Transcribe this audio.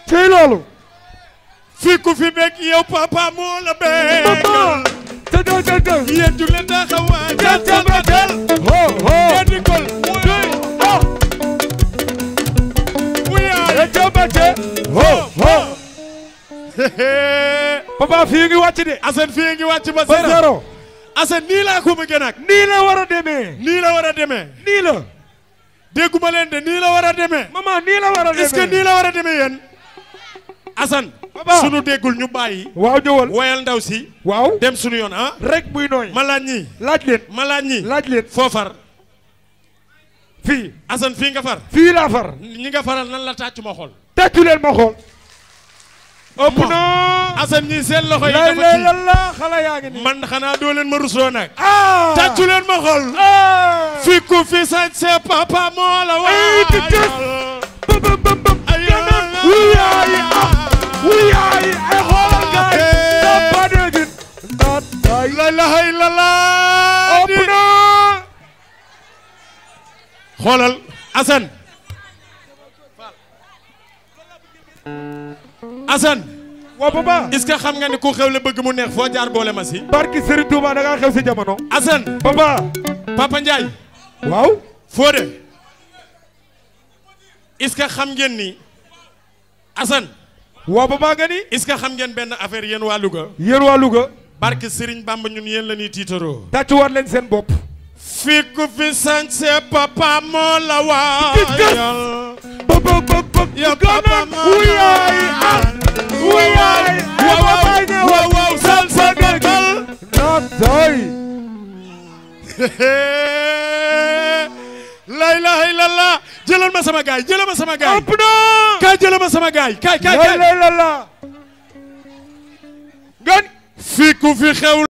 tey loolu fii ku fi bekk yow papa moo la bekkal tëddal yéen ju leen taxawaay jàntal ho yéen di kol wuyaay jabate ho papa fii ngi wàcc de Assane fii ngi wàcc ba ba zéro Assane nii laa ko bëgg nag nii la war a demee nii la war a demee nii la dégguma leen de nii la war a demee maman nii la war a demee est-ce que nii la war a demee yéen Assane papa sunu déggul ñu bàyyi waaw ñëwal woyal ndaw si waaw dem sunu yoon ah rek muy nooy ma laaj ñii laaj leen foofar fii Assane fii nga far fii laa far ñi nga faral nan la tàccu ma xool tàccu leen ma xool ëpp na Assane ñii seen loxo yi lay dafa lay kii la xale yaa ngi nii man xanaa doo leen ma rusloo nag ah tàccu leen ma xool fi ku fi sañ see papa moo la wuyaay ay xoolal gaay dappa dégin la ilaha illallah ëpp na xoolal Assane Assane waa papa est-ce que xam nga ni ku xew la bëgg mu neex foo jaar boole ma si barki Serigne Touba da ngaa xew si jamono Assane Papa Ndiaye waaw Fodé est-ce que xam ngeen ni Assane waa papa nga ni est-ce que xam ngeen benn affaire yéen waa Louga yéen waa Louga barke Serigne Bamba ñun yéen la ñuy tiitaroo tàccuwaat leen seen bopp fi ku fi sañse papa moo la waayal ya papa moo wuyaay waaw sal sa dëggal naat doy la ilaha illallah jëlal ma sama gaay ëpp na kaay jëlal ma sama gaay kaay la gan fi ku fi xew